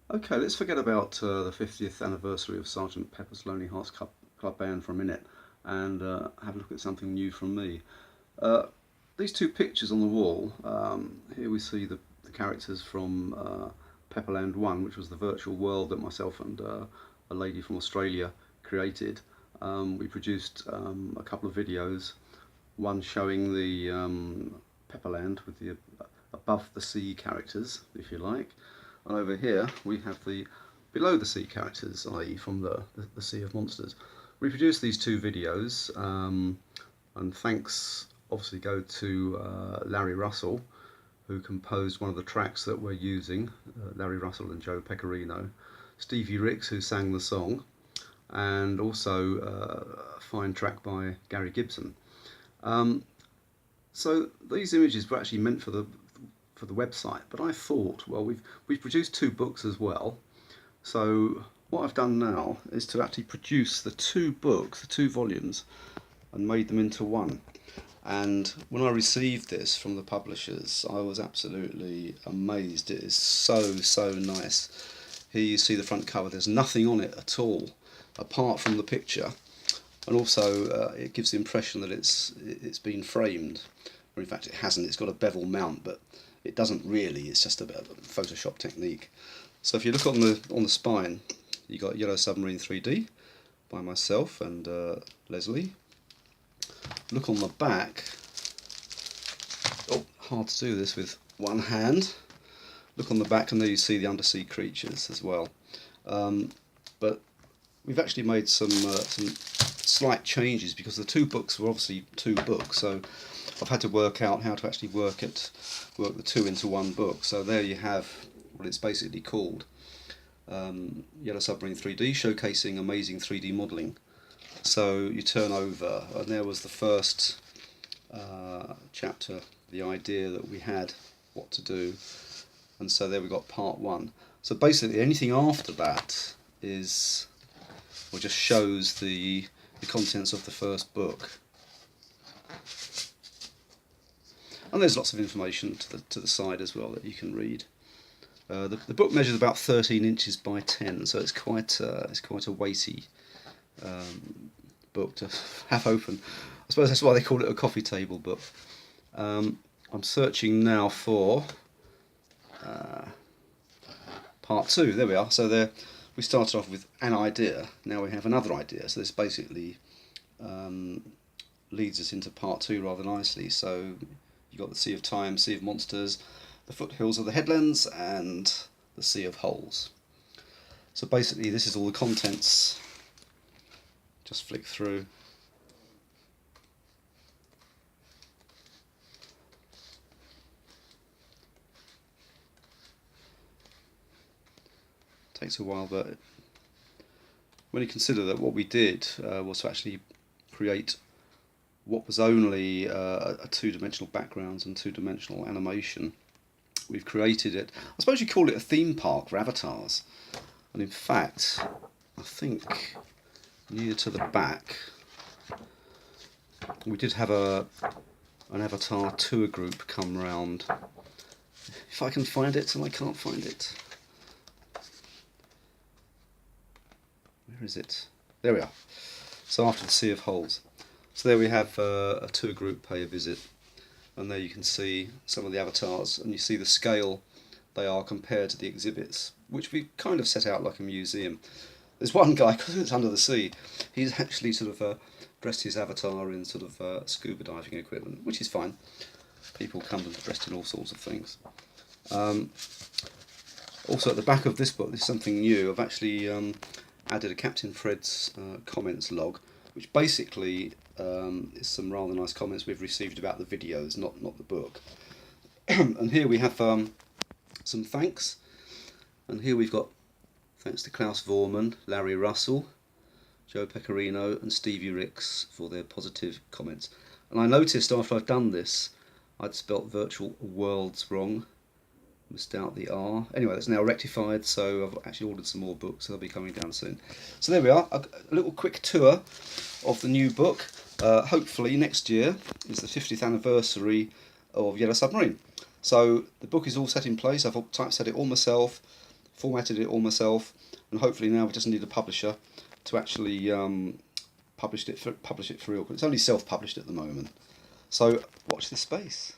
Okay, let's forget about the 50th anniversary of Sergeant Pepper's Lonely Hearts Club Band for a minute and have a look at something new from me. Uh, these two pictures on the wall, here we see the characters from Pepperland 1, which was the virtual world that myself and a lady from Australia created. We produced a couple of videos, one showing the Pepperland with the above the sea characters, if you like, and over here we have the below the sea characters, i.e. from the Sea of Monsters. We produced these two videos, and thanks obviously go to Larry Russell, who composed one of the tracks that we're using, Larry Russell and Joe Pecorino, Stevie Ricks, who sang the song, and also a fine track by Gary Gibson. Um, so these images were actually meant for the website, but I thought, well, we've produced two books as well. So what I've done now is to actually produce the two books, the two volumes, and made them into one. And when I received this from the publishers, I was absolutely amazed. It is so nice. Here you see the front cover. There's nothing on it at all, apart from the picture, and also it gives the impression that it's been framed, or in fact it hasn't. It's got a bevel mount, but it doesn't really. It's just a Photoshop technique. So if you look on the spine, you got Yellow Submarine 3D by myself and Leslie. Look on the back. Oh, hard to do this with one hand. Look on the back, and there you see the undersea creatures as well. But we've actually made some slight changes because the two books were obviously two books. So I've had to work out how to actually work the two into one book. So there you have what it's basically called. Yellow Submarine 3D, showcasing amazing 3D modelling. So you turn over, and there was the first chapter, the idea that we had, what to do, and so there we got part one. So basically anything after that is, or just shows the contents of the first book. And there's lots of information to the side as well that you can read. The book measures about 13 inches by 10, so it's quite a weighty book to have open. I suppose that's why they call it a coffee table book. I'm searching now for part two. There we are. So there, we started off with an idea. Now we have another idea. So this basically leads us into part two rather nicely. So you've got the Sea of Time, Sea of Monsters, the foothills of the headlands, and the Sea of Holes. So basically this is all the contents. Just flick through. Takes a while, but when you consider that what we did was to actually create what was only a two-dimensional backgrounds and two-dimensional animation, we've created it. I suppose you call it a theme park for avatars. And in fact, I think near to the back, we did have an avatar tour group come round. If I can find it, and I can't find it. Where is it? There we are. So after the Sea of Holes. So there we have a tour group pay a visit, and there you can see some of the avatars, and you see the scale they are compared to the exhibits, which we kind of set out like a museum. There's one guy, because it's under the sea, he's actually sort of dressed his avatar in sort of scuba diving equipment, which is fine. People come dressed in all sorts of things. Also at the back of this book, this is something new. I've actually added a Captain Fred's comments log, which basically is some rather nice comments we've received about the videos, not the book. And here we have some thanks, and here we've got thanks to Klaus Vorman, Larry Russell, Joe Pecorino and Stevie Ricks for their positive comments. And I noticed after I'd done this, I'd spelt virtual worlds wrong, missed out the R. Anyway, that's now rectified, so I've actually ordered some more books, so they'll be coming down soon. So there we are, a little quick tour of the new book. Hopefully next year is the 50th anniversary of Yellow Submarine. So the book is all set in place. I've typeset it all myself, formatted it all myself, and hopefully now we just need a publisher to actually publish it for real. It's only self-published at the moment. So watch this space.